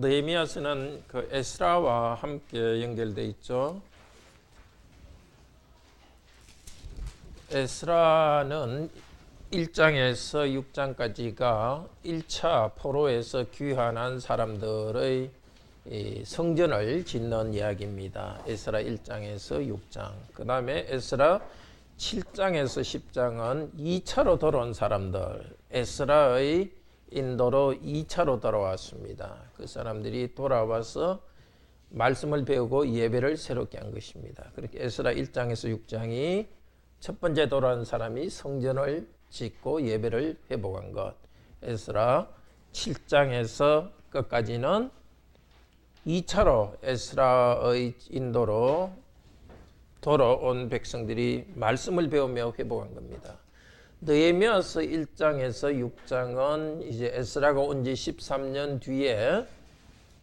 느헤미야서는 그 에스라와 함께 연결되어 있죠. 에스라는 1장에서 6장까지가 1차 포로에서 귀환한 사람들의 성전을 짓는 이야기입니다. 에스라 1장에서 6장. 그 다음에 에스라 7장에서 10장은 2차로 돌아온 사람들, 에스라의 인도로 2차로 돌아왔습니다. 그 사람들이 돌아와서 말씀을 배우고 예배를 새롭게 한 것입니다. 그렇게 에스라 1장에서 6장이 첫 번째 돌아온 사람이 성전을 짓고 예배를 회복한 것. 에스라 7장에서 끝까지는 2차로 에스라의 인도로 돌아온 백성들이 말씀을 배우며 회복한 겁니다. 느헤미야서 1장에서 6장은 이제 에스라가 온 지 13년 뒤에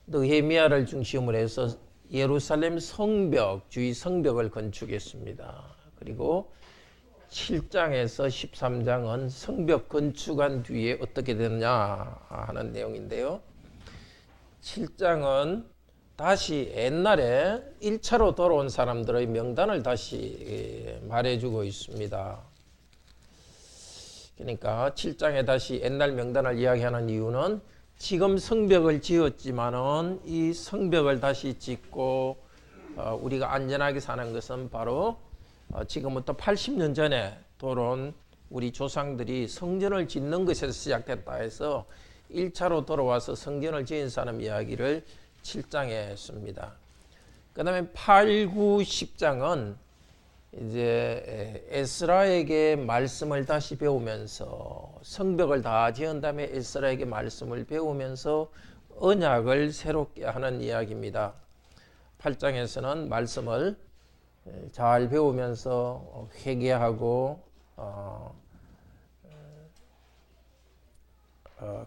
느헤미야를 중심으로 해서 예루살렘 성벽, 주위 성벽을 건축했습니다. 그리고 7장에서 13장은 성벽 건축한 뒤에 어떻게 됐냐 하는 내용인데요. 7장은 다시 옛날에 1차로 돌아온 사람들의 명단을 다시 말해주고 있습니다. 그러니까 7장에 다시 옛날 명단을 이야기하는 이유는 지금 성벽을 지었지만은 이 성벽을 다시 짓고 우리가 안전하게 사는 것은 바로 지금부터 80년 전에 돌아온 우리 조상들이 성전을 짓는 것에서 시작됐다 해서 1차로 돌아와서 성전을 지은 사람 이야기를 7장에 했습니다. 그 다음에 8, 9, 10장은 이제 에스라에게 말씀을 다시 배우면서 성벽을 다 지은 다음에 에스라에게 말씀을 배우면서 언약을 새롭게 하는 이야기입니다. 8장에서는 말씀을 잘 배우면서 회개하고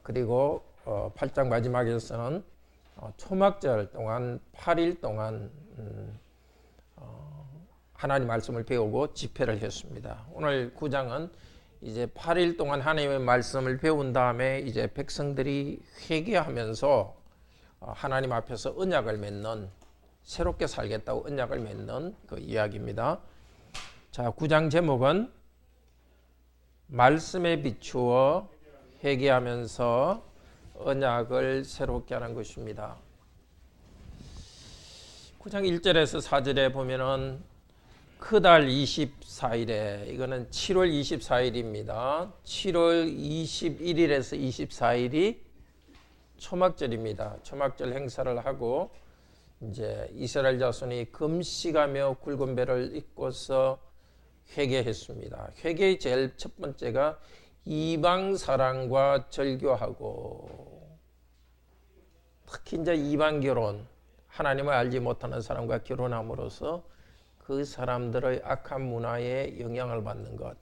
그리고 8장 마지막에서는 초막절 동안 8일 동안 하나님 말씀을 배우고 집회를 했습니다. 오늘 9장은 이제 8일 동안 하나님의 말씀을 배운 다음에 이제 백성들이 회개하면서 하나님 앞에서 언약을 맺는, 새롭게 살겠다고 언약을 맺는 그 이야기입니다. 자, 9장 제목은 말씀에 비추어 회개하면서 언약을 새롭게 하는 것입니다. 9장 1절에서 4절에 보면은 그달 24일에, 이거는 7월 24일입니다. 7월 21일에서 24일이 초막절입니다. 초막절 행사를 하고 이제 이스라엘 자손이 금식하며 굵은 배를 입고서 회개했습니다. 회개의 제일 첫 번째가 이방 사랑과 절교하고, 특히 이제 이방 결혼, 하나님을 알지 못하는 사람과 결혼함으로써 그 사람들의 악한 문화에 영향을 받는 것,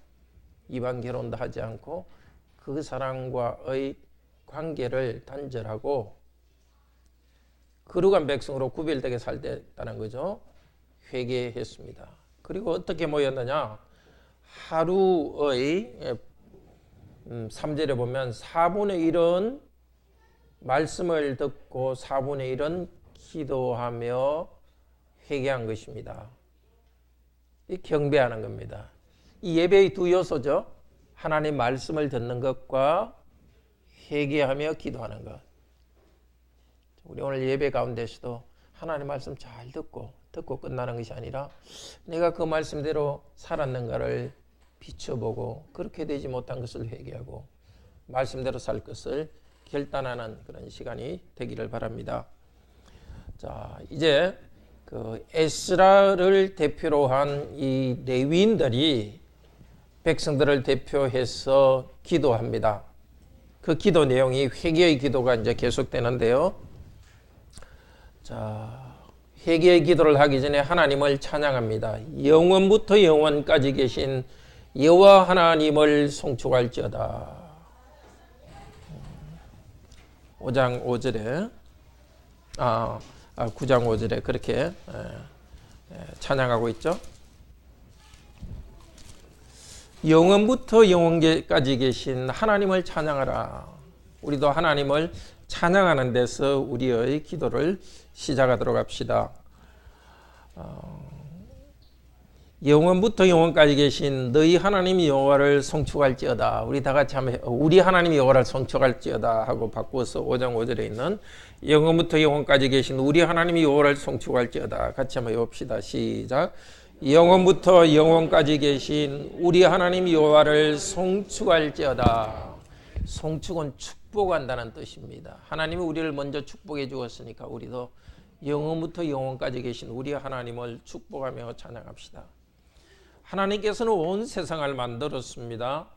이방 결혼도 하지 않고 그 사람과의 관계를 단절하고 거룩한 백성으로 구별되게 살겠다는 거죠. 회개했습니다. 그리고 어떻게 모였느냐? 하루의 3절에 보면 4분의 1은 말씀을 듣고 4분의 1은 기도하며 회개한 것입니다. 이 경배하는 겁니다. 이 예배의 두 요소죠. 하나님 말씀을 듣는 것과 회개하며 기도하는 것. 우리 오늘 예배 가운데서도 하나님 말씀 잘 듣고 끝나는 것이 아니라 내가 그 말씀대로 살았는가를 비춰보고 그렇게 되지 못한 것을 회개하고 말씀대로 살 것을 결단하는 그런 시간이 되기를 바랍니다. 자, 이제 그 에스라를 대표로 한 이 레위인들이 백성들을 대표해서 기도합니다. 그 기도 내용이 회개의 기도가 이제 계속되는데요. 자, 회개의 기도를 하기 전에 하나님을 찬양합니다. 영원부터 영원까지 계신 여호와 하나님을 송축할지어다. 5장 5절에 9장 5절에 그렇게 찬양하고 있죠. 영원부터 영원까지 계신 하나님을 찬양하라. 우리도 하나님을 찬양하는 데서 우리의 기도를 시작하도록 합시다. 영원부터 영원까지 계신 너희 하나님 여호와를 송축할지어다. 우리 다 같이 한번 우리 하나님 여호와를 송축할지어다 하고 바꾸어서 5장 5절에 있는 영원부터 영원까지 계신 우리 하나님 여호와를 송축할지어다. 같이 한번 해봅시다. 시작. 영원부터 영원까지 계신 우리 하나님 여호와를 송축할지어다. 송축은 축복한다는 뜻입니다. 하나님이 우리를 먼저 축복해 주었으니까 우리도 영원부터 영원까지 계신 우리 하나님을 축복하며 찬양합시다. 하나님께서는 온 세상을 만들었습니다.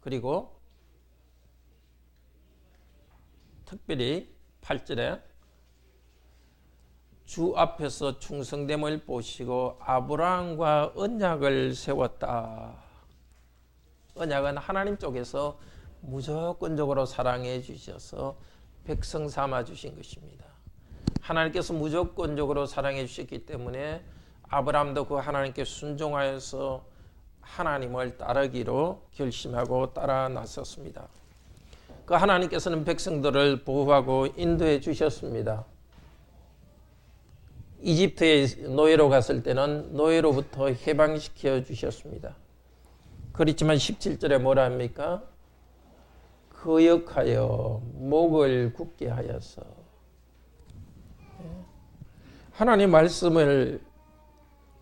그리고 특별히 8절에 주 앞에서 충성됨을 보시고 아브라함과 언약을 세웠다. 언약은 하나님 쪽에서 무조건적으로 사랑해 주셔서 백성 삼아 주신 것입니다. 하나님께서 무조건적으로 사랑해 주셨기 때문에 아브라함도 그 하나님께 순종하여서 하나님을 따르기로 결심하고 따라 나섰습니다. 그 하나님께서는 백성들을 보호하고 인도해 주셨습니다. 이집트에 노예로 갔을 때는 노예로부터 해방시켜 주셨습니다. 그렇지만 17절에 뭐라 합니까? 거역하여 목을 굳게 하여서 하나님 말씀을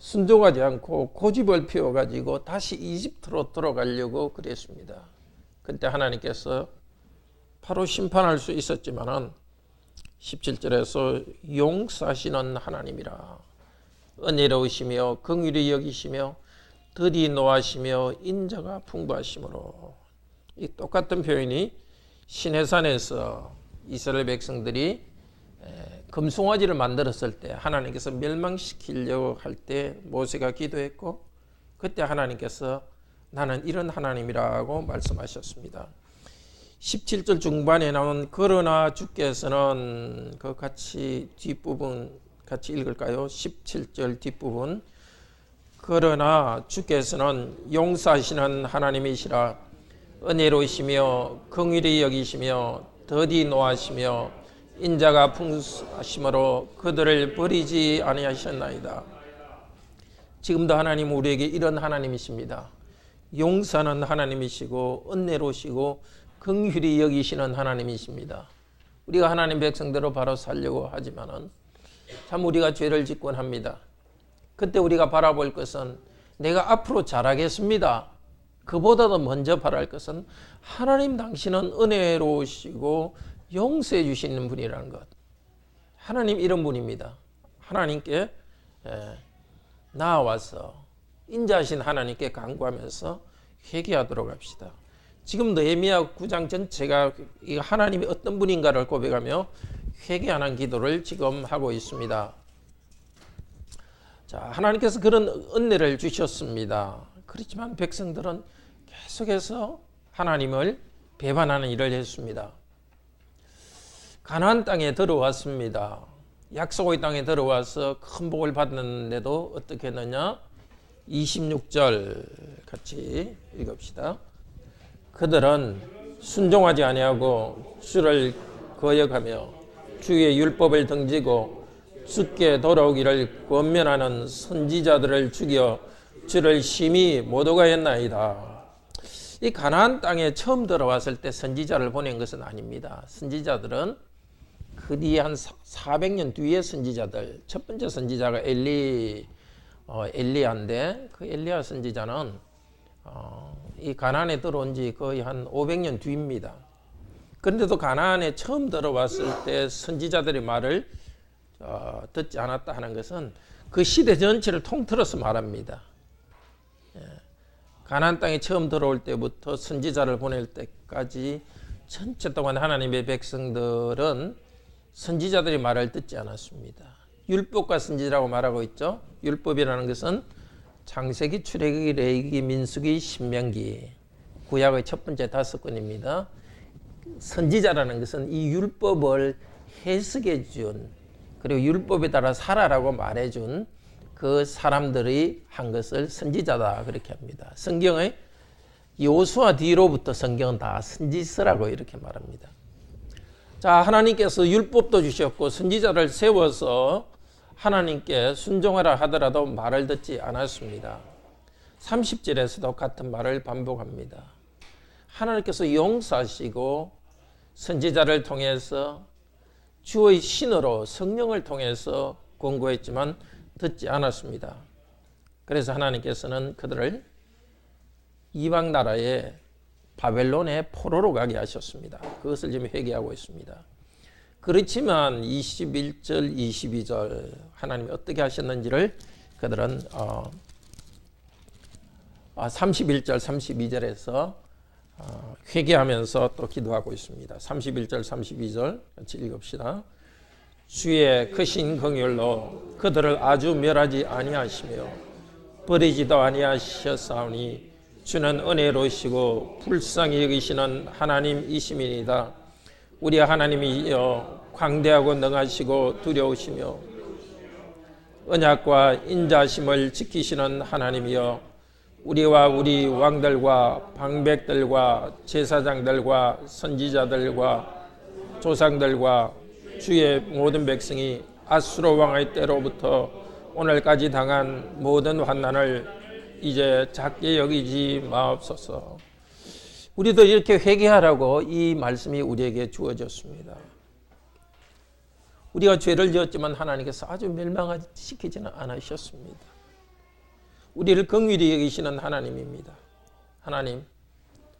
순종하지 않고 고집을 피워가지고 다시 이집트로 돌아가려고 그랬습니다. 그때 하나님께서 바로 심판할 수 있었지만은 17절에서 용서하시는 하나님이라 은혜로우시며 긍휼히 여기시며 더디 노하시며 인자가 풍부하심으로 이 똑같은 표현이 시내산에서 이스라엘 백성들이 금송아지를 만들었을 때 하나님께서 멸망시키려고 할 때 모세가 기도했고 그때 하나님께서 나는 이런 하나님이라고 말씀하셨습니다. 17절 중반에 나온 그러나 주께서는 그 같이 뒷부분 같이 읽을까요? 17절 뒷부분 그러나 주께서는 용서하시는 하나님이시라 은혜로우시며 긍휼히 여기시며 더디 노하시며 인자가 풍성하심으로 그들을 버리지 아니하셨나이다. 지금도 하나님 우리에게 이런 하나님이십니다. 용서하는 하나님이시고 은혜로우시고 긍휼히 여기시는 하나님이십니다. 우리가 하나님 백성대로 바로 살려고 하지만은 참 우리가 죄를 짓곤 합니다. 그때 우리가 바라볼 것은 내가 앞으로 잘하겠습니다. 그보다도 먼저 바랄 것은 하나님 당신은 은혜로우시고 용서해 주시는 분이라는 것. 하나님 이런 분입니다. 하나님께 나와서 인자하신 하나님께 간구하면서 회개하도록 합시다. 지금 느헤미야 9장 전체가 하나님이 어떤 분인가를 고백하며 회개하는 기도를 지금 하고 있습니다. 자, 하나님께서 그런 은혜를 주셨습니다. 그렇지만 백성들은 계속해서 하나님을 배반하는 일을 했습니다. 가나안 땅에 들어왔습니다. 약속의 땅에 들어와서 큰 복을 받는데도 어떻게 했느냐? 26절 같이 읽읍시다. 그들은 순종하지 아니하고 주를 거역하며 주의 율법을 등지고 주께 돌아오기를 권면하는 선지자들을 죽여 주를 심히 모독하였나이다. 이 가나안 땅에 처음 들어왔을 때 선지자를 보낸 것은 아닙니다. 선지자들은 그 뒤에 한 400년 뒤에 선지자들, 첫 번째 선지자가 엘리야인데 그 엘리야 선지자는 이 가나안에 들어온 지 거의 한 500년 뒤입니다. 그런데도 가나안에 처음 들어왔을 때 선지자들의 말을 듣지 않았다 하는 것은 그 시대 전체를 통틀어서 말합니다. 가나안 땅에 처음 들어올 때부터 선지자를 보낼 때까지 전체 동안 하나님의 백성들은 선지자들의 말을 듣지 않았습니다. 율법과 선지자라고 말하고 있죠. 율법이라는 것은 창세기, 출애굽기, 레위기, 민수기, 신명기, 구약의 첫 번째 5권입니다. 선지자라는 것은 이 율법을 해석해 준, 그리고 율법에 따라 살아라고 말해 준 그 사람들이 한 것을 선지자다 그렇게 합니다. 성경의 여호수아 뒤로부터 성경은 다 선지서라고 이렇게 말합니다. 자, 하나님께서 율법도 주셨고 선지자를 세워서 하나님께 순종하라 하더라도 말을 듣지 않았습니다. 30절에서도 같은 말을 반복합니다. 하나님께서 용서하시고 선지자를 통해서 주의 신으로 성령을 통해서 권고했지만 듣지 않았습니다. 그래서 하나님께서는 그들을 이방 나라에 바벨론에 포로로 가게 하셨습니다. 그것을 지금 회개하고 있습니다. 그렇지만 21절, 22절 하나님이 어떻게 하셨는지를 그들은 31절, 32절에서 회개하면서 또 기도하고 있습니다. 31절, 32절 같이 읽읍시다. 주의 크신 긍휼로 그들을 아주 멸하지 아니하시며 버리지도 아니하셨사오니 주는 은혜로우시고 불쌍히 여기시는 하나님이시니이다. 우리 하나님이여 광대하고 능하시고 두려우시며 언약과 인자심을 지키시는 하나님이여 우리와 우리 왕들과 방백들과 제사장들과 선지자들과 조상들과 주의 모든 백성이 아수르 왕의 때로부터 오늘까지 당한 모든 환난을 이제 작게 여기지 마옵소서. 우리도 이렇게 회개하라고 이 말씀이 우리에게 주어졌습니다. 우리가 죄를 지었지만 하나님께서 아주 멸망시키지는 않으셨습니다. 우리를 긍휼히 여기시는 하나님입니다. 하나님,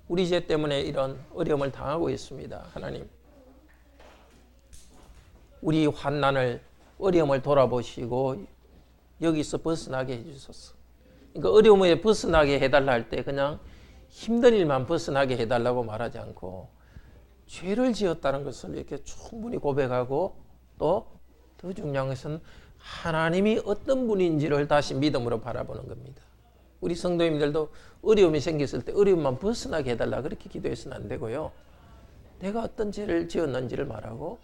우리 죄 때문에 이런 어려움을 당하고 있습니다. 하나님, 우리 환난을, 어려움을 돌아보시고 여기서 벗어나게 해주소서. 그러니까 어려움에 벗어나게 해달라 할 때 그냥 힘든 일만 벗어나게 해달라고 말하지 않고 죄를 지었다는 것을 이렇게 충분히 고백하고 또 더 중요한 것은 하나님이 어떤 분인지를 다시 믿음으로 바라보는 겁니다. 우리 성도님들도 어려움이 생겼을 때 어려움만 벗어나게 해달라 그렇게 기도해서는 안 되고요. 내가 어떤 죄를 지었는지를 말하고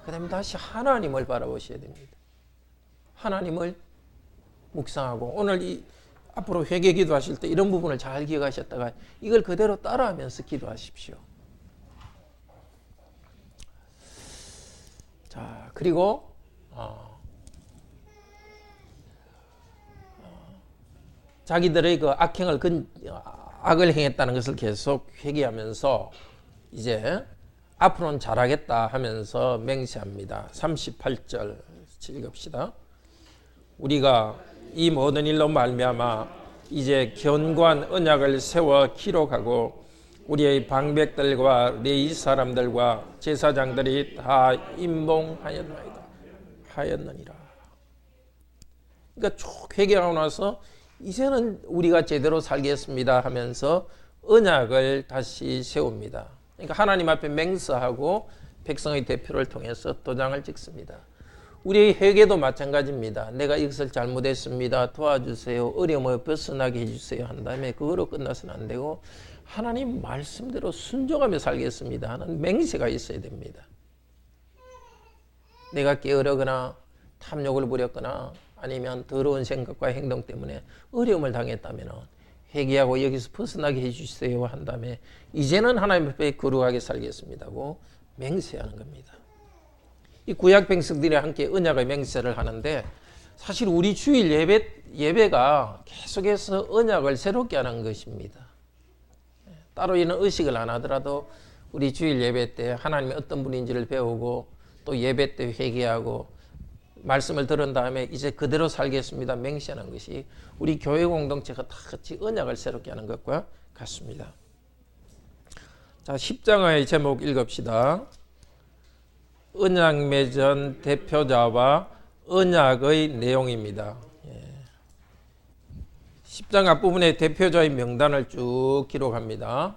그 다음에 다시 하나님을 바라보셔야 됩니다. 하나님을 묵상하고 오늘 앞으로 회개 기도하실 때 이런 부분을 잘 기억하셨다가 이걸 그대로 따라하면서 기도하십시오. 자, 그리고 자기들의 그 악을 행했다는 것을 계속 회개하면서 이제 앞으로는 잘하겠다 하면서 맹세합니다. 38절 읽읍시다. 우리가 이 모든 일로 말미암아 이제 견고한 언약을 세워 기록하고 우리의 방백들과 레위 사람들과 제사장들이 다 임봉하였느니라. 그러니까 쭉 회개하고 나서 이제는 우리가 제대로 살겠습니다 하면서 언약을 다시 세웁니다. 그러니까 하나님 앞에 맹세하고 백성의 대표를 통해서 도장을 찍습니다. 우리의 회개도 마찬가지입니다. 내가 이것을 잘못했습니다. 도와주세요. 어려움을 벗어나게 해주세요. 한 다음에 그거로 끝나서는 안 되고 하나님 말씀대로 순종하며 살겠습니다 하는 맹세가 있어야 됩니다. 내가 게으르거나 탐욕을 부렸거나 아니면 더러운 생각과 행동 때문에 어려움을 당했다면 회개하고 여기서 벗어나게 해주세요 한 다음에 이제는 하나님 앞에 거룩하게 살겠습니다고 맹세하는 겁니다. 이 구약 백성들이 함께 언약의 맹세를 하는데 사실 우리 주일 예배가 계속해서 언약을 새롭게 하는 것입니다. 따로 이런 의식을 안 하더라도 우리 주일 예배 때 하나님이 어떤 분인지를 배우고 또 예배 때 회개하고 말씀을 들은 다음에 이제 그대로 살겠습니다 맹세하는 것이 우리 교회 공동체가 다 같이 언약을 새롭게 하는 것과 같습니다. 자, 10장의 제목 읽읍시다. 언약 맺은 대표자와 언약의 내용입니다. 10장 앞부분에 대표자의 명단을 쭉 기록합니다.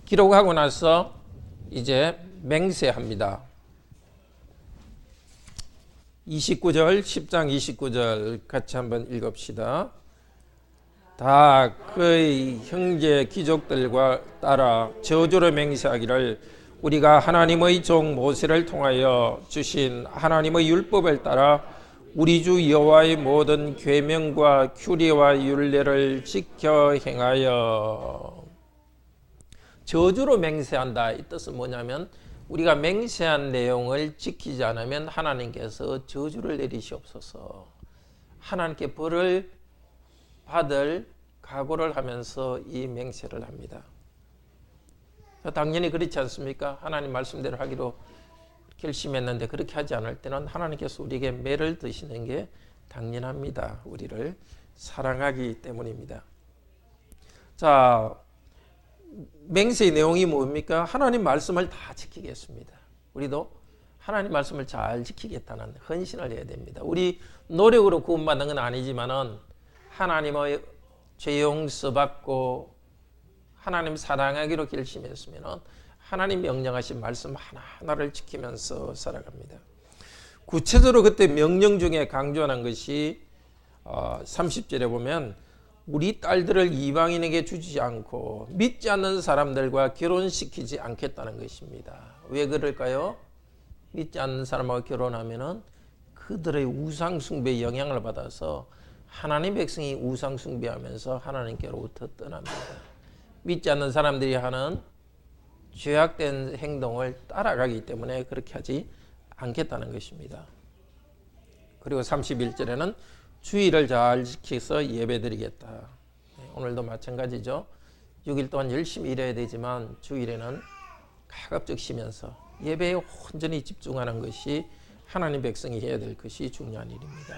기록하고 나서 이제 맹세합니다. 29절, 10장 29절 같이 한번 읽읍시다. 다 그의 형제 귀족들과 따라 저주로 맹세하기를 우리가 하나님의 종 모세를 통하여 주신 하나님의 율법을 따라 우리 주 여호와의 모든 계명과 규례와 율례를 지켜 행하여. 저주로 맹세한다 이 뜻은 뭐냐면 우리가 맹세한 내용을 지키지 않으면 하나님께서 저주를 내리시옵소서. 하나님께 벌을 받을 각오를 하면서 이 맹세를 합니다. 당연히 그렇지 않습니까? 하나님 말씀대로 하기로 결심했는데 그렇게 하지 않을 때는 하나님께서 우리에게 매를 드시는 게 당연합니다. 우리를 사랑하기 때문입니다. 자, 맹세의 내용이 뭡니까? 하나님 말씀을 다 지키겠습니다. 우리도 하나님 말씀을 잘 지키겠다는 헌신을 해야 됩니다. 우리 노력으로 구원받는 건 아니지만은 하나님의 죄 용서받고 하나님 사랑하기로 결심했으면 하나님 명령하신 말씀 하나하나를 지키면서 살아갑니다. 구체적으로 그때 명령 중에 강조하는 것이 30절에 보면 우리 딸들을 이방인에게 주지 않고 믿지 않는 사람들과 결혼시키지 않겠다는 것입니다. 왜 그럴까요? 믿지 않는 사람하고 결혼하면은 그들의 우상 숭배의 영향을 받아서 하나님 백성이 우상 숭배하면서 하나님께로부터 떠납니다. 믿지 않는 사람들이 하는 죄악된 행동을 따라가기 때문에 그렇게 하지 않겠다는 것입니다. 그리고 31절에는 주의를 잘 지켜서 예배드리겠다. 오늘도 마찬가지죠. 6일 동안 열심히 일해야 되지만 주일에는 가급적 쉬면서 예배에 온전히 집중하는 것이 하나님 백성이 해야 될 것이 중요한 일입니다.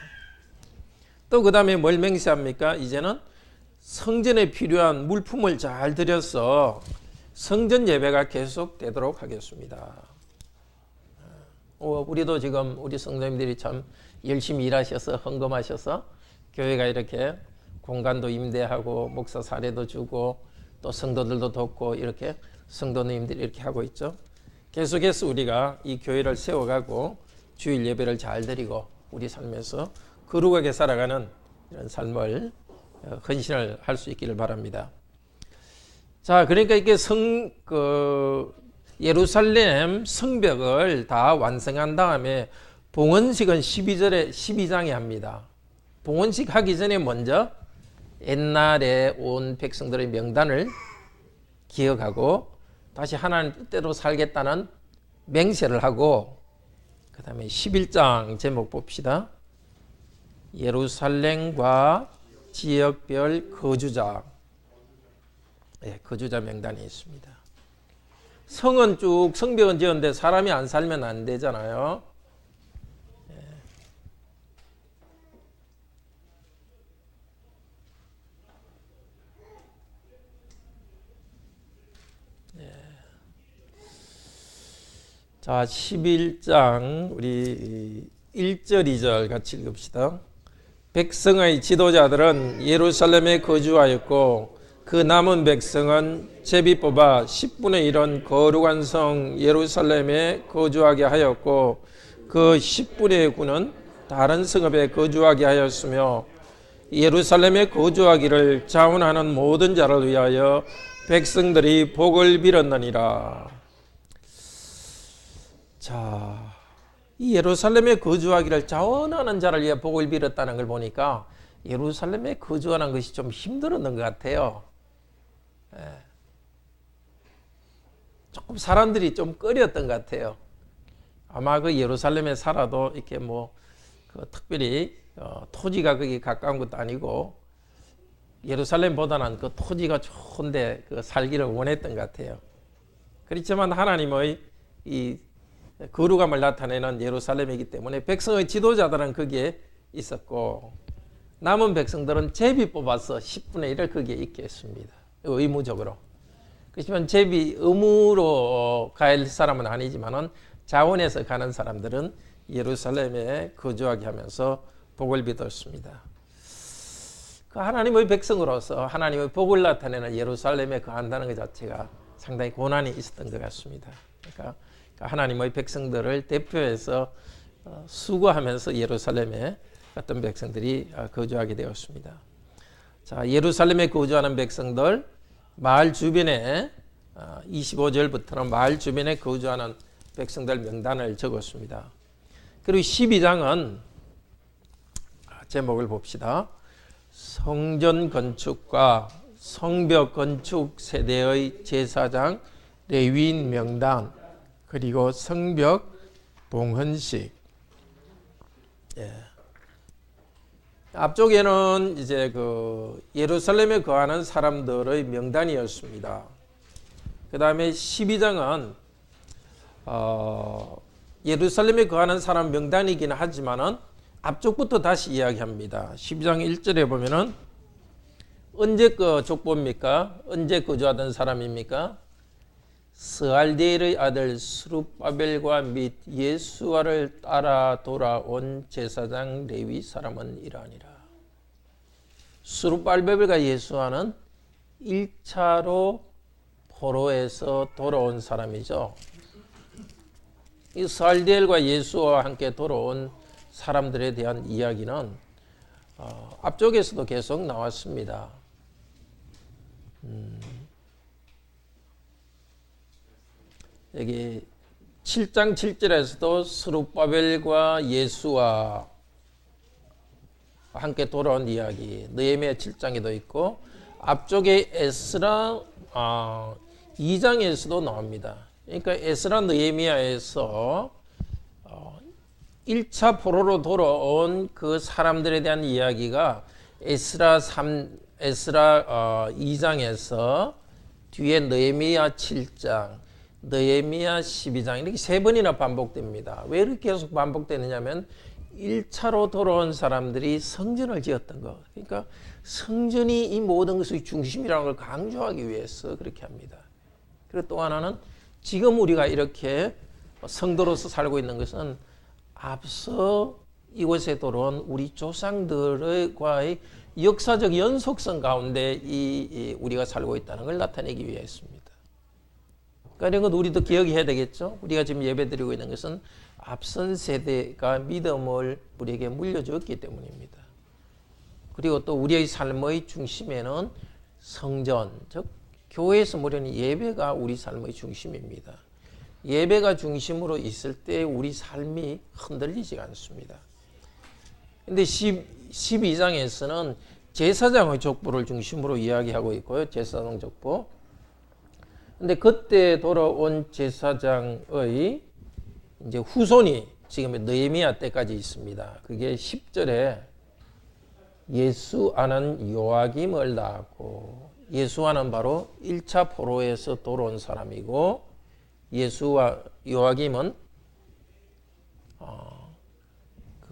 또 그 다음에 뭘 맹세합니까? 이제는 성전에 필요한 물품을 잘 들여서 성전 예배가 계속되도록 하겠습니다. 우리도 지금 우리 성도님들이 참 열심히 일하셔서 헌금하셔서 교회가 이렇게 공간도 임대하고 목사 사례도 주고 또 성도들도 돕고 이렇게 성도님들이 이렇게 하고 있죠. 계속해서 우리가 이 교회를 세워가고 주일 예배를 잘 드리고 우리 삶에서 거룩하게 살아가는 이런 삶을 헌신을 할 수 있기를 바랍니다. 자, 그러니까 이게 예루살렘 성벽을 다 완성한 다음에 봉헌식은 12장에 합니다. 봉헌식 하기 전에 먼저 옛날에 온 백성들의 명단을 기억하고 다시 하나님 뜻대로 살겠다는 맹세를 하고 그 다음에 11장 제목 봅시다. 예루살렘과 지역별 거주자, 거주자 명단이 있습니다. 성은 쭉 성벽은 지었는데 사람이 안 살면 안 되잖아요. 자, 11장 우리 1절 2절 같이 읽읍시다. 백성의 지도자들은 예루살렘에 거주하였고 그 남은 백성은 제비 뽑아 10분의 1은 거룩한 성 예루살렘에 거주하게 하였고 그 10분의 9는 다른 성읍에 거주하게 하였으며 예루살렘에 거주하기를 자원하는 모든 자를 위하여 백성들이 복을 빌었느니라. 자, 이 예루살렘에 거주하기를 자원하는 자를 위해 복을 빌었다는 걸 보니까 예루살렘에 거주하는 것이 좀 힘들었던 것 같아요. 조금 사람들이 좀 꺼렸던 것 같아요. 아마 그 예루살렘에 살아도 이렇게 특별히 토지가 거기 가까운 것도 아니고 예루살렘보다는 그 토지가 좋은데 살기를 원했던 것 같아요. 그렇지만 하나님의 이 거룩함을 나타내는 예루살렘이기 때문에 백성의 지도자들은 거기에 있었고 남은 백성들은 제비 뽑아서 10분의 1을 거기에 있게 했습니다. 의무적으로. 그렇지만 제비 의무로 갈 사람은 아니지만은 자원해서 가는 사람들은 예루살렘에 거주하게 하면서 복을 빌었습니다. 그 하나님의 백성으로서 하나님의 복을 나타내는 예루살렘에 거한다는 것 자체가 상당히 고난이 있었던 것 같습니다. 그러니까 하나님의 백성들을 대표해서 수고하면서 예루살렘에 어떤 백성들이 거주하게 되었습니다. 자, 예루살렘에 거주하는 백성들 마을 주변에 25절부터는 마을 주변에 거주하는 백성들 명단을 적었습니다. 그리고 12장은 제목을 봅시다. 성전 건축과 성벽 건축 세대의 제사장 레위인 명단 그리고 성벽 봉헌식. 예. 앞쪽에는 이제 그 예루살렘에 거하는 사람들의 명단이었습니다. 그 다음에 12장은 예루살렘에 거하는 사람 명단이긴 하지만은 앞쪽부터 다시 이야기합니다. 12장 1절에 보면은 언제 그 족보입니까? 언제 거주하던 사람입니까? 스알디엘의 아들 스룹바벨과 및 예수아를 따라 돌아온 제사장 레위 사람은 이러하니라. 스룹바벨과 예수아는 1차로 포로에서 돌아온 사람이죠. 이 스알디엘과 예수아와 함께 돌아온 사람들에 대한 이야기는 앞쪽에서도 계속 나왔습니다. 여기 7장 7절에서도 스룹바벨과 예수와 함께 돌아온 이야기, 느헤미야 7장에도 있고 앞쪽에 에스라 2장에서도 나옵니다. 그러니까 에스라 느헤미야에서 1차 포로로 돌아온 그 사람들에 대한 이야기가 에스라 2장에서 뒤에 느헤미야 7장, 느헤미야 12장 이렇게 세 번이나 반복됩니다. 왜 이렇게 계속 반복되느냐면 1차로 돌아온 사람들이 성전을 지었던 것. 그러니까 성전이 이 모든 것의 중심이라는 걸 강조하기 위해서 그렇게 합니다. 그리고 또 하나는 지금 우리가 이렇게 성도로서 살고 있는 것은 앞서 이곳에 돌아온 우리 조상들과의 역사적 연속성 가운데 우리가 살고 있다는 걸 나타내기 위해서입니다. 그러니까 이런 건 우리도 기억해야 되겠죠. 우리가 지금 예배드리고 있는 것은 앞선 세대가 믿음을 우리에게 물려주었기 때문입니다. 그리고 또 우리의 삶의 중심에는 성전, 즉 교회에서 모르는 예배가 우리 삶의 중심입니다. 예배가 중심으로 있을 때 우리 삶이 흔들리지 않습니다. 근데 12장에서는 제사장의 족보를 중심으로 이야기하고 있고요. 제사장 족보. 근데 그때 돌아온 제사장의 이제 후손이 지금 느헤미야 때까지 있습니다. 그게 10절에 예수아는 요아김을 낳았고, 예수아는 바로 1차 포로에서 돌아온 사람이고, 예수와 요아김은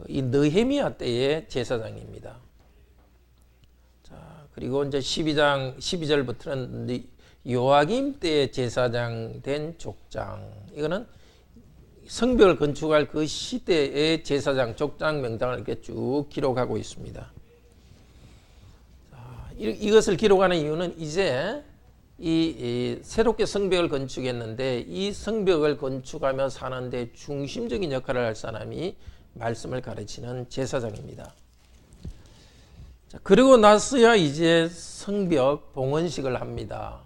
이 느헤미야 때의 제사장입니다. 자, 그리고 이제 12절부터는 요아김 때의 제사장 된 족장. 이거는 성벽을 건축할 그 시대의 제사장 족장 명단을 이렇게 쭉 기록하고 있습니다. 자, 이것을 기록하는 이유는 이제 이 새롭게 성벽을 건축했는데 이 성벽을 건축하며 사는데 중심적인 역할을 할 사람이 말씀을 가르치는 제사장입니다. 자, 그리고 나서야 이제 성벽 봉헌식을 합니다.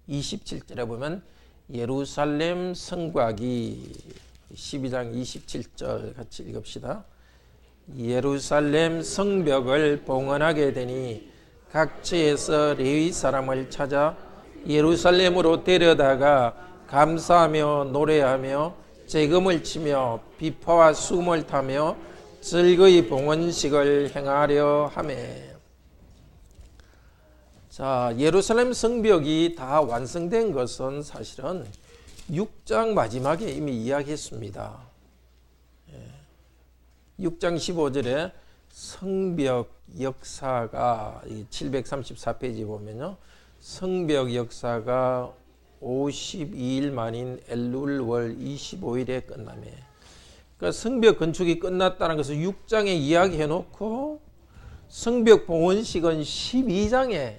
27절에 보면 예루살렘 성곽이 12장 27절 같이 읽읍시다. 예루살렘 성벽을 봉헌하게 되니 각지에서 레위 사람을 찾아 예루살렘으로 데려다가 감사하며 노래하며 재금을 치며 비파와 수금을 타며 즐거이 봉헌식을 행하려 하매. 자, 예루살렘 성벽이 다 완성된 것은 사실은 6장 마지막에 이미 이야기했습니다. 6장 15절에 성벽 역사가 734페이지 보면요. 성벽 역사가 52일 만인 엘룰월 25일에 끝나며. 그러니까 성벽 건축이 끝났다는 것을 6장에 이야기해 놓고 성벽 봉헌식은 12장에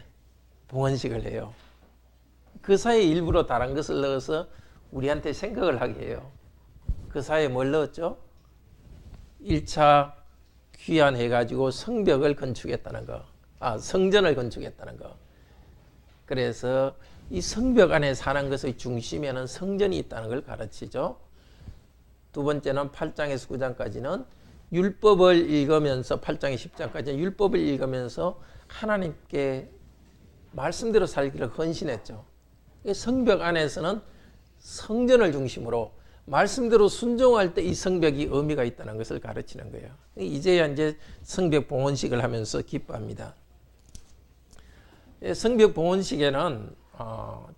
봉헌식을 해요. 그 사이에 일부러 다른 것을 넣어서 우리한테 생각을 하게 해요. 그 사이에 뭘 넣었죠? 1차 귀환해가지고 성벽을 건축했다는 거. 성전을 건축했다는 거. 그래서 이 성벽 안에 사는 것의 중심에는 성전이 있다는 걸 가르치죠. 두 번째는 8장에서 9장까지는 율법을 읽으면서 8장에 10장까지는 율법을 읽으면서 하나님께 말씀대로 살기를 헌신했죠. 성벽 안에서는 성전을 중심으로 말씀대로 순종할 때 이 성벽이 의미가 있다는 것을 가르치는 거예요. 이제야 이제 성벽 봉헌식을 하면서 기뻐합니다. 성벽 봉헌식에는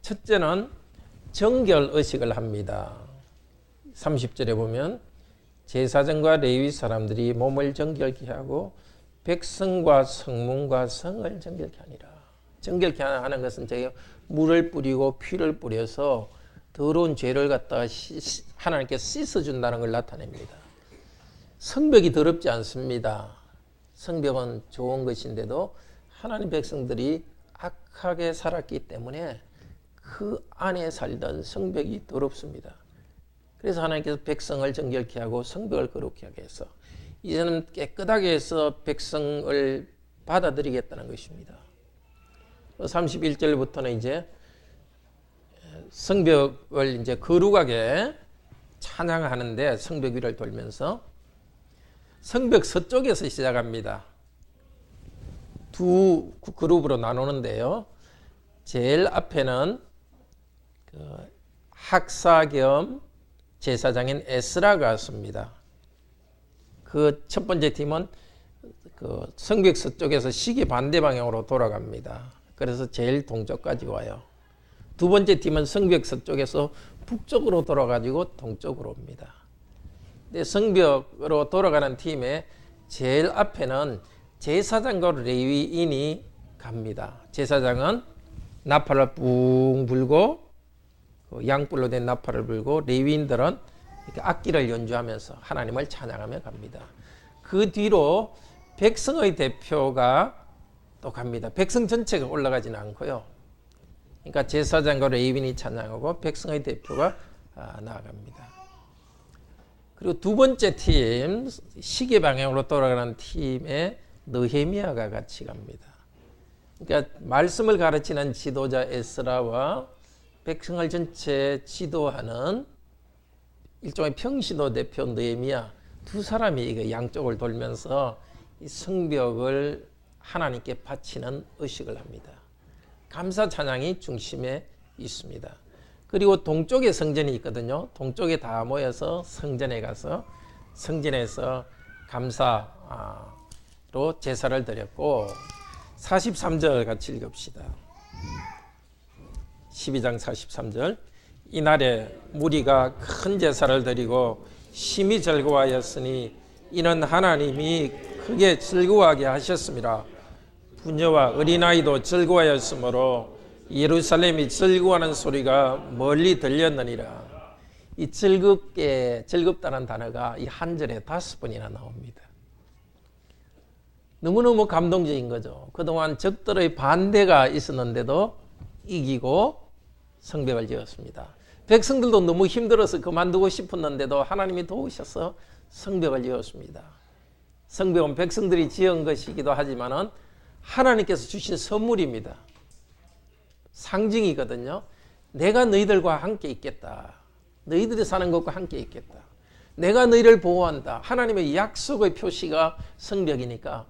첫째는 정결 의식을 합니다. 30절에 보면 제사장과 레위 사람들이 몸을 정결케 하고 백성과 성문과 성을 정결케 하니라. 정결케 하는 것은 저희 물을 뿌리고 피를 뿌려서 더러운 죄를 갖다가 하나님께 씻어준다는 걸 나타냅니다. 성벽이 더럽지 않습니다. 성벽은 좋은 것인데도 하나님 백성들이 악하게 살았기 때문에 그 안에 살던 성벽이 더럽습니다. 그래서 하나님께서 백성을 정결케 하고 성벽을 거룩케 하게 해서 이제는 깨끗하게 해서 백성을 받아들이겠다는 것입니다. 31절부터는 이제 성벽을 이제 거룩하게 찬양하는데 성벽 위를 돌면서 성벽 서쪽에서 시작합니다. 두 그룹으로 나누는데요. 제일 앞에는 학사 겸 제사장인 에스라가 섭니다. 그 첫 번째 팀은 그 성벽 서쪽에서 시계 반대 방향으로 돌아갑니다. 그래서 제일 동쪽까지 와요. 두 번째 팀은 성벽 서쪽에서 북쪽으로 돌아가지고 동쪽으로 옵니다. 근데 성벽으로 돌아가는 팀의 제일 앞에는 제사장과 레위인이 갑니다. 제사장은 나팔을 뿡 불고 양뿔로 된 나팔을 불고 레위인들은 이렇게 악기를 연주하면서 하나님을 찬양하며 갑니다. 그 뒤로 백성의 대표가 또 갑니다. 백성 전체가 올라가지는 않고요. 그러니까 제사장과 레위인이 찬양하고 백성의 대표가 나아갑니다. 그리고 두 번째 팀, 시계 방향으로 돌아가는 팀에 느헤미야가 같이 갑니다. 그러니까 말씀을 가르치는 지도자 에스라와 백성을 전체 지도하는 일종의 평신도 대표 느헤미야 두 사람이 이거 양쪽을 돌면서 이 성벽을 하나님께 바치는 의식을 합니다. 감사 찬양이 중심에 있습니다. 그리고 동쪽에 성전이 있거든요. 동쪽에 다 모여서 성전에 가서 성전에서 감사로 제사를 드렸고 43절 같이 읽읍시다. 12장 43절 이날에 무리가 큰 제사를 드리고 심히 즐거워하였으니 이는 하나님이 크게 즐거워하게 하셨습니다. 부녀와 어린아이도 즐거워하였으므로 예루살렘이 즐거워하는 소리가 멀리 들렸느니라. 이 즐겁다는 단어가 이 한 절에 5번이나 나옵니다. 너무너무 감동적인 거죠. 그동안 적들의 반대가 있었는데도 이기고 성벽을 지었습니다. 백성들도 너무 힘들어서 그만두고 싶었는데도 하나님이 도우셔서 성벽을 지었습니다. 성벽은 백성들이 지은 것이기도 하지만은 하나님께서 주신 선물입니다. 상징이거든요. 내가 너희들과 함께 있겠다. 너희들이 사는 것과 함께 있겠다. 내가 너희를 보호한다. 하나님의 약속의 표시가 성벽이니까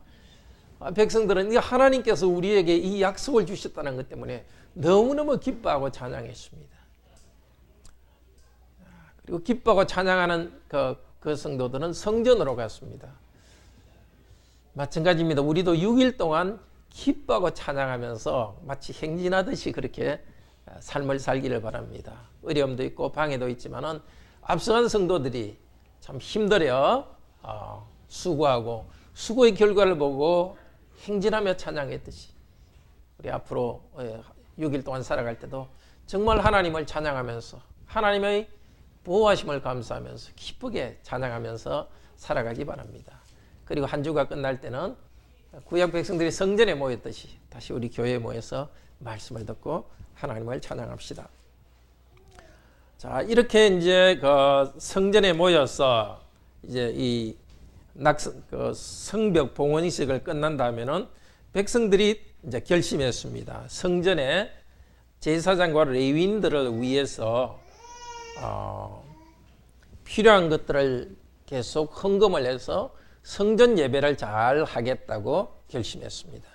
백성들은 하나님께서 우리에게 이 약속을 주셨다는 것 때문에 너무너무 기뻐하고 찬양했습니다. 그리고 기뻐하고 찬양하는 그 성도들은 성전으로 갔습니다. 마찬가지입니다. 우리도 6일 동안 기뻐하고 찬양하면서 마치 행진하듯이 그렇게 삶을 살기를 바랍니다. 어려움도 있고 방해도 있지만은 앞서간 성도들이 참 힘들어 수고하고 수고의 결과를 보고 행진하며 찬양했듯이 우리 앞으로 6일 동안 살아갈 때도 정말 하나님을 찬양하면서 하나님의 보호하심을 감사하면서 기쁘게 찬양하면서 살아가기 바랍니다. 그리고 한 주가 끝날 때는 구약 백성들이 성전에 모였듯이 다시 우리 교회에 모여서 말씀을 듣고 하나님을 찬양합시다. 자, 이렇게 이제 그 성전에 모여서 이제 이 성벽 봉헌식을 끝난 다음에는 백성들이 이제 결심했습니다. 성전에 제사장과 레위인들을 위해서 필요한 것들을 계속 헌금을 해서 성전 예배를 잘 하겠다고 결심했습니다.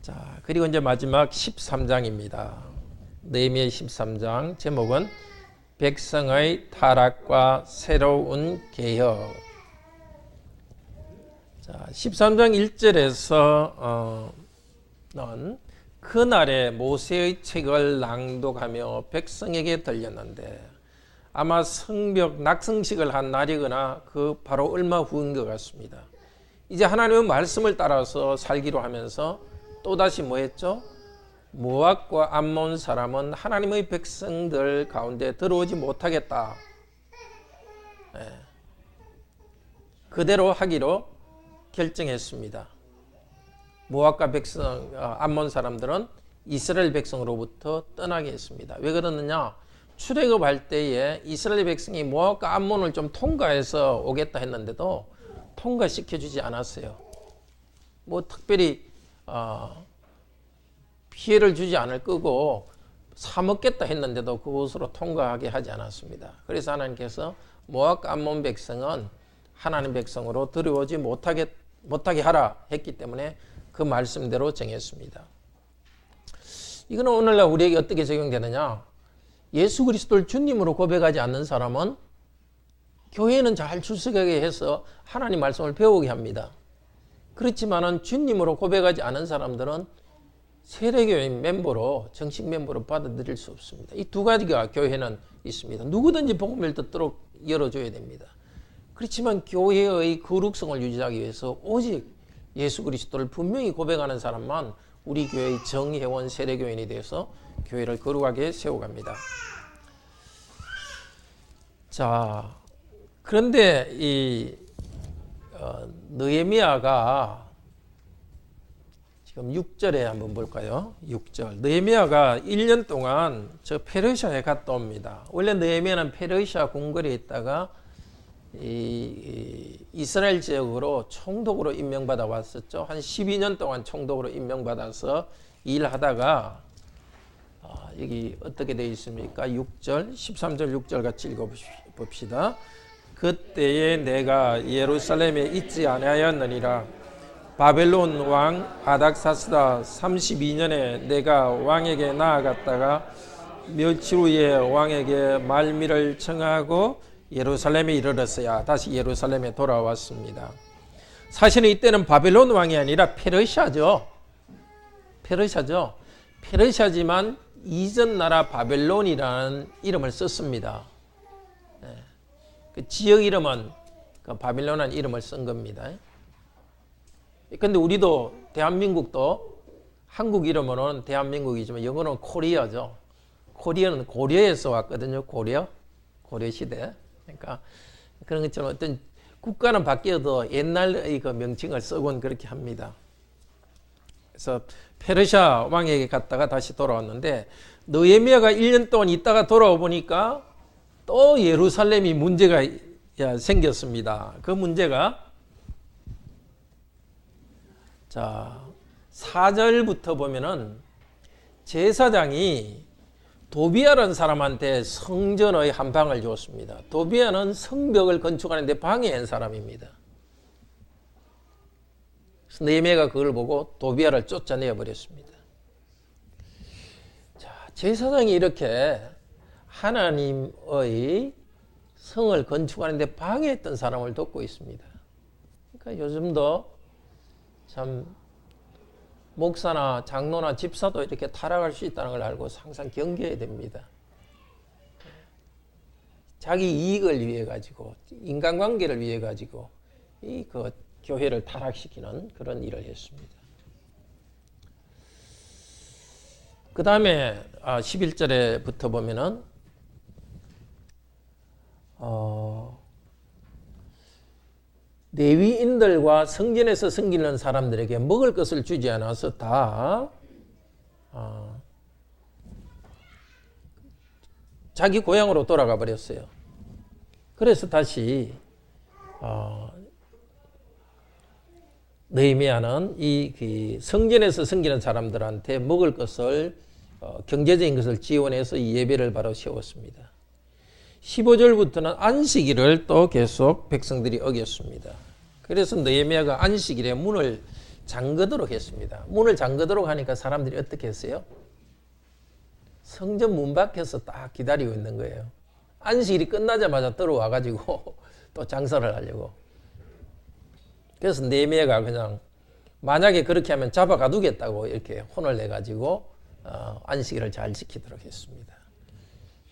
자, 그리고 이제 마지막 13장입니다. 느헤미야 13장 제목은 백성의 타락과 새로운 개혁. 자, 13장 1절에서는 그날에 모세의 책을 낭독하며 백성에게 들렸는데 아마 성벽 낙성식을 한 날이거나 그 바로 얼마 후인 것 같습니다. 이제 하나님의 말씀을 따라서 살기로 하면서 또다시 뭐 했죠? 모압과 암몬 사람은 하나님의 백성들 가운데 들어오지 못하겠다. 그대로 하기로 결정했습니다. 모압과 암몬 사람들은 이스라엘 백성으로부터 떠나게 했습니다. 왜 그러느냐? 출애굽할 때에 이스라엘 백성이 모압과 암몬을 좀 통과해서 오겠다 했는데도 통과시켜주지 않았어요. 뭐 특별히 피해를 주지 않을 거고 사먹겠다 했는데도 그곳으로 통과하게 하지 않았습니다. 그래서 하나님께서 모압과 암몬 백성은 하나님 백성으로 들어오지 못하게 하라 했기 때문에 그 말씀대로 정했습니다. 이거는 오늘날 우리에게 어떻게 적용되느냐? 예수 그리스도를 주님으로 고백하지 않는 사람은 교회는 잘 출석하게 해서 하나님 말씀을 배우게 합니다. 그렇지만은 주님으로 고백하지 않은 사람들은 세례교회 멤버로, 정식 멤버로 받아들일 수 없습니다. 이 두 가지가 교회는 있습니다. 누구든지 복음을 듣도록 열어줘야 됩니다. 그렇지만 교회의 거룩성을 유지하기 위해서 오직 예수 그리스도를 분명히 고백하는 사람만 우리 교회의 정회원 세례교인이 되어서 교회를 거룩하게 세워갑니다. 자, 그런데 이 느헤미야가 지금 6절에 한번 볼까요? 6절. 느헤미야가 1년 동안 저 페르시아에 갔다 옵니다. 원래 느헤미야는 페르시아 궁궐에 있다가 이스라엘 지역으로 총독으로 임명받아 왔었죠. 한 12년 동안 총독으로 임명받아서 일하다가 여기 어떻게 되어 있습니까? 6절, 13절, 6절 같이 읽어봅시다. 그때에 내가 예루살렘에 있지 아니하였느니라. 바벨론 왕 아닥사스다 32년에 내가 왕에게 나아갔다가 며칠 후에 왕에게 말미를 청하고 예루살렘에 이르렀어야 다시 예루살렘에 돌아왔습니다. 사실은 이때는 바벨론 왕이 아니라 페르시아죠. 페르시아지만 이전 나라 바벨론이라는 이름을 썼습니다. 그 지역 이름은 그 바벨론이라는 이름을 쓴 겁니다. 근데 우리도 대한민국도 한국 이름으로는 대한민국이지만 영어로는 코리아죠. 코리아는 고려에서 왔거든요. 고려 시대. 그러니까 그런 것처럼 어떤 국가는 바뀌어도 옛날의 그 명칭을 쓰곤 그렇게 합니다. 그래서 페르시아 왕에게 갔다가 다시 돌아왔는데 느헤미야가 1년 동안 있다가 돌아와 보니까 또 예루살렘이 문제가 생겼습니다. 그 문제가 자 4절부터 보면은 제사장이 도비아라는 사람한테 성전의 한 방을 주었습니다. 도비아는 성벽을 건축하는데 방해한 사람입니다. 느헤미야가 그걸 보고 도비아를 쫓아내어 버렸습니다. 자, 제사장이 이렇게 하나님의 성을 건축하는데 방해했던 사람을 돕고 있습니다. 그러니까 요즘도 참 목사나 장로나 집사도 이렇게 타락할 수 있다는 걸 알고 항상 경계해야 됩니다. 자기 이익을 위해 가지고 인간관계를 위해 가지고 그 교회를 타락시키는 그런 일을 했습니다. 그 다음에 11절에부터 보면은 레위인들과 성전에서 섬기는 사람들에게 먹을 것을 주지 않아서 다 자기 고향으로 돌아가 버렸어요. 그래서 다시 느헤미야는 이 성전에서 섬기는 사람들한테 먹을 것을 경제적인 것을 지원해서 이 예배를 바로 세웠습니다. 15절부터는 안식일을 또 계속 백성들이 어겼습니다. 그래서 느헤미야가 안식일에 문을 잠그도록 했습니다. 문을 잠그도록 하니까 사람들이 어떻게 했어요? 성전 문 밖에서 딱 기다리고 있는 거예요. 안식일이 끝나자마자 들어와가지고 또 장사를 하려고. 그래서 느헤미야가 그냥 만약에 그렇게 하면 잡아가두겠다고 이렇게 혼을 내가지고 안식일을 잘 지키도록 했습니다.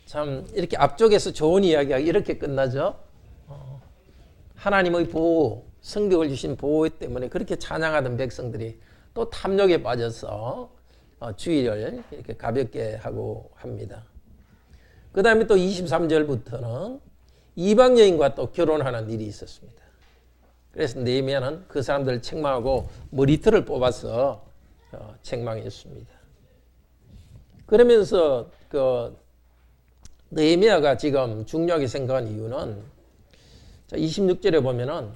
참 이렇게 앞쪽에서 좋은 이야기가 이렇게 끝나죠. 하나님의 보호, 성벽을 주신 보호 때문에 그렇게 찬양하던 백성들이 또 탐욕에 빠져서 주일을 이렇게 가볍게 하고 합니다. 그 다음에 또 23절부터는 이방 여인과 또 결혼하는 일이 있었습니다. 그래서 느헤미야는 그 사람들을 책망하고 머리털을 뽑아서 책망했습니다. 그러면서 느헤미야가 지금 중요하게 생각한 이유는 26절에 보면은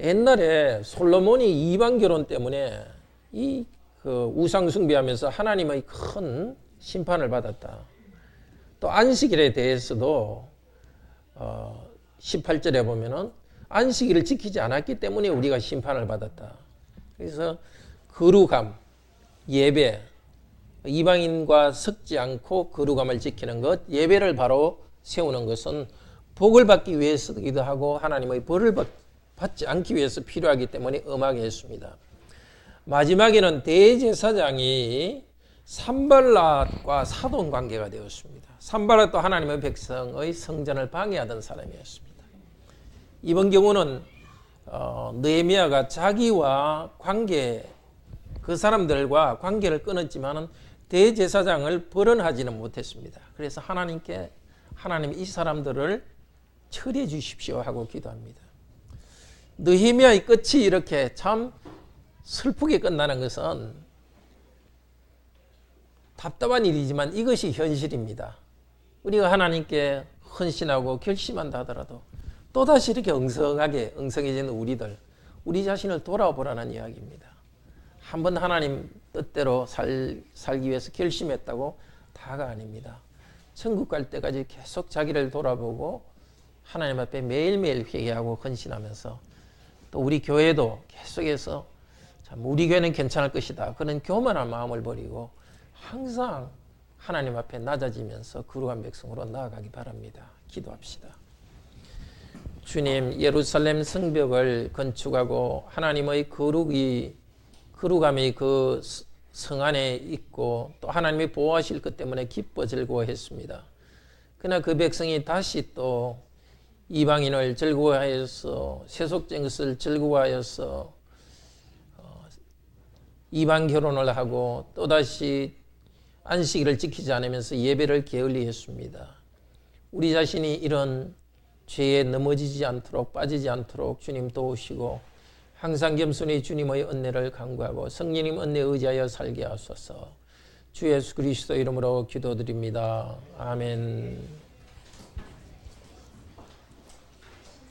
옛날에 솔로몬이 이방 결혼 때문에 이 우상 숭배하면서 하나님의 큰 심판을 받았다. 또 안식일에 대해서도 18절에 보면은 안식일을 지키지 않았기 때문에 우리가 심판을 받았다. 그래서 거룩함, 예배, 이방인과 섞지 않고 거룩함을 지키는 것, 예배를 바로 세우는 것은 복을 받기 위해서기도 하고 하나님의 벌을 받지 않기 위해서 필요하기 때문에 엄하게 했습니다. 마지막에는 대제사장이 산발랏과 사돈 관계가 되었습니다. 산발랏도 하나님의 백성의 성전을 방해하던 사람이었습니다. 이번 경우는 느헤미야가 자기와 그 사람들과 관계를 끊었지만은 대제사장을 벌원하지는 못했습니다. 그래서 하나님 이 사람들을 처리해 주십시오 하고 기도합니다. 느헤미야의 끝이 이렇게 참 슬프게 끝나는 것은 답답한 일이지만 이것이 현실입니다. 우리가 하나님께 헌신하고 결심한다 하더라도 또다시 이렇게 엉성해지는 우리 자신을 돌아보라는 이야기입니다. 한번 하나님 뜻대로 살기 위해서 결심했다고 다가 아닙니다. 천국 갈 때까지 계속 자기를 돌아보고 하나님 앞에 매일매일 회개하고 헌신하면서 또 우리 교회도 계속해서 참 우리 교회는 괜찮을 것이다. 그런 교만한 마음을 버리고 항상 하나님 앞에 낮아지면서 거룩한 백성으로 나아가기 바랍니다. 기도합시다. 주님, 예루살렘 성벽을 건축하고 하나님의 거룩함이 그 성 안에 있고 또 하나님이 보호하실 것 때문에 기뻐 즐거워했습니다. 그러나 그 백성이 다시 또 이방인을 즐거워하여서 세속된 것을 즐거워하여서 이방 결혼을 하고 또다시 안식일을 지키지 않으면서 예배를 게을리했습니다. 우리 자신이 이런 죄에 넘어지지 않도록 빠지지 않도록 주님 도우시고 항상 겸손히 주님의 은혜를 간구하고 성령님 은혜에 의지하여 살게 하소서. 주 예수 그리스도 이름으로 기도드립니다. 아멘.